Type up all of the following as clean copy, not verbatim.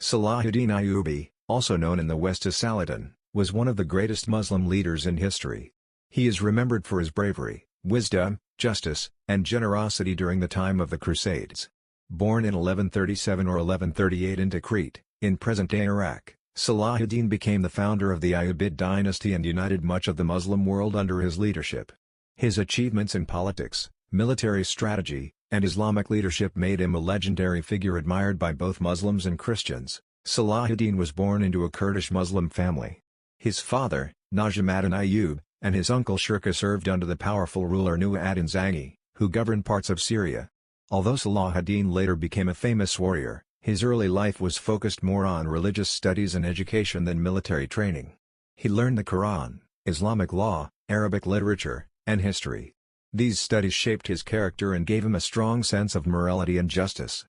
Salahuddin Ayyubi, also known in the West as Saladin, was one of the greatest Muslim leaders in history. He is remembered for his bravery, wisdom, justice, and generosity during the time of the Crusades. Born in 1137 or 1138 in Tikrit, in present-day Iraq, Salahuddin became the founder of the Ayyubid dynasty and united much of the Muslim world under his leadership. His achievements in politics, military strategy, and Islamic leadership made him a legendary figure admired by both Muslims and Christians. Salahuddin was born into a Kurdish Muslim family. His father, Hattin Ayyubi, and his uncle Shirkuh served under the powerful ruler Hattin Zangi, who governed parts of Syria. Although Salahuddin later became a famous warrior, his early life was focused more on religious studies and education than military training. He learned the Quran, Islamic law, Arabic literature, and history. These studies shaped his character and gave him a strong sense of morality and justice.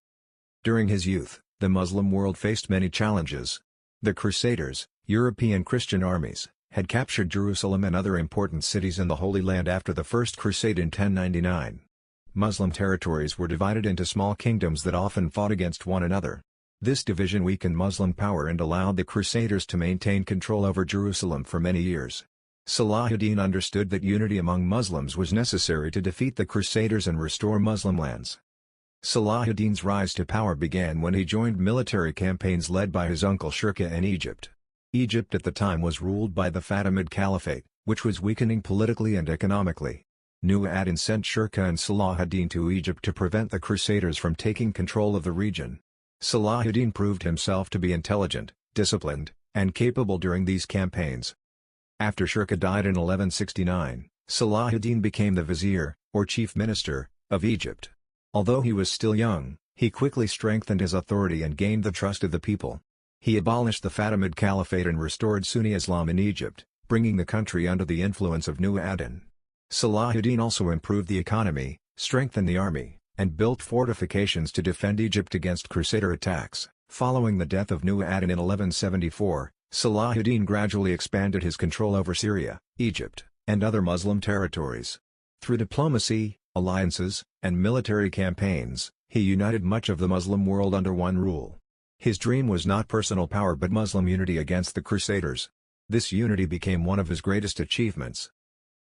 During his youth, the Muslim world faced many challenges. The Crusaders, European Christian armies, had captured Jerusalem and other important cities in the Holy Land after the First Crusade in 1099. Muslim territories were divided into small kingdoms that often fought against one another. This division weakened Muslim power and allowed the Crusaders to maintain control over Jerusalem for many years. Salahuddin understood that unity among Muslims was necessary to defeat the Crusaders and restore Muslim lands. Salahuddin's rise to power began when he joined military campaigns led by his uncle Shirkuh in Egypt. Egypt at the time was ruled by the Fatimid Caliphate, which was weakening politically and economically. Hattin sent Shirkuh and Salahuddin to Egypt to prevent the Crusaders from taking control of the region. Salahuddin proved himself to be intelligent, disciplined, and capable during these campaigns. After Shirkuh died in 1169, Salahuddin became the vizier, or chief minister, of Egypt. Although he was still young, he quickly strengthened his authority and gained the trust of the people. He abolished the Fatimid Caliphate and restored Sunni Islam in Egypt, bringing the country under the influence of Hattin. Salahuddin also improved the economy, strengthened the army, and built fortifications to defend Egypt against Crusader attacks. Following the death of Hattin in 1174, Salahuddin gradually expanded his control over Syria, Egypt, and other Muslim territories. Through diplomacy, alliances, and military campaigns, he united much of the Muslim world under one rule. His dream was not personal power but Muslim unity against the Crusaders. This unity became one of his greatest achievements.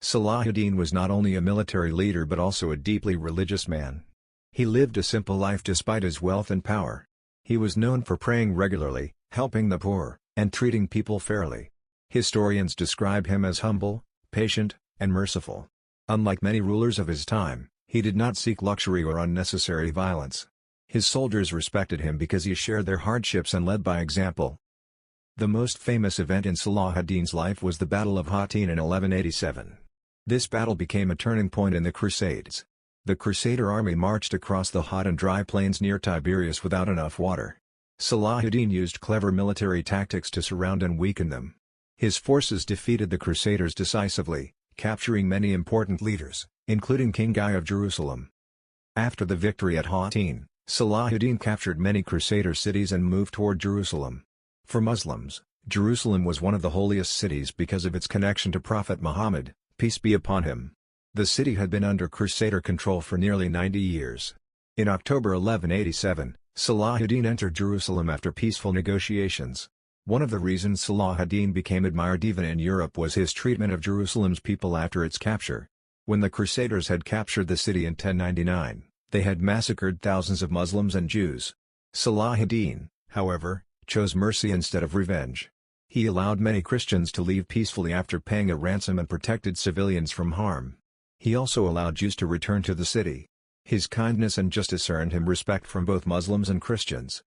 Salahuddin was not only a military leader but also a deeply religious man. He lived a simple life despite his wealth and power. He was known for praying regularly, helping the poor, and treating people fairly. Historians describe him as humble, patient, and merciful. Unlike many rulers of his time, he did not seek luxury or unnecessary violence. His soldiers respected him because he shared their hardships and led by example. The most famous event in Salahuddin's life was the Battle of Hattin in 1187. This battle became a turning point in the Crusades. The Crusader army marched across the hot and dry plains near Tiberias without enough water. Salahuddin used clever military tactics to surround and weaken them. His forces defeated the Crusaders decisively, capturing many important leaders, including King Guy of Jerusalem. After the victory at Hattin, Salahuddin captured many Crusader cities and moved toward Jerusalem. For Muslims, Jerusalem was one of the holiest cities because of its connection to Prophet Muhammad, peace be upon him. The city had been under Crusader control for nearly 90 years. In October 1187, Salahuddin entered Jerusalem after peaceful negotiations. One of the reasons Salahuddin became admired even in Europe was his treatment of Jerusalem's people after its capture. When the Crusaders had captured the city in 1099, they had massacred thousands of Muslims and Jews. Salahuddin, however, chose mercy instead of revenge. He allowed many Christians to leave peacefully after paying a ransom and protected civilians from harm. He also allowed Jews to return to the city. His kindness and justice earned him respect from both Muslims and Christians.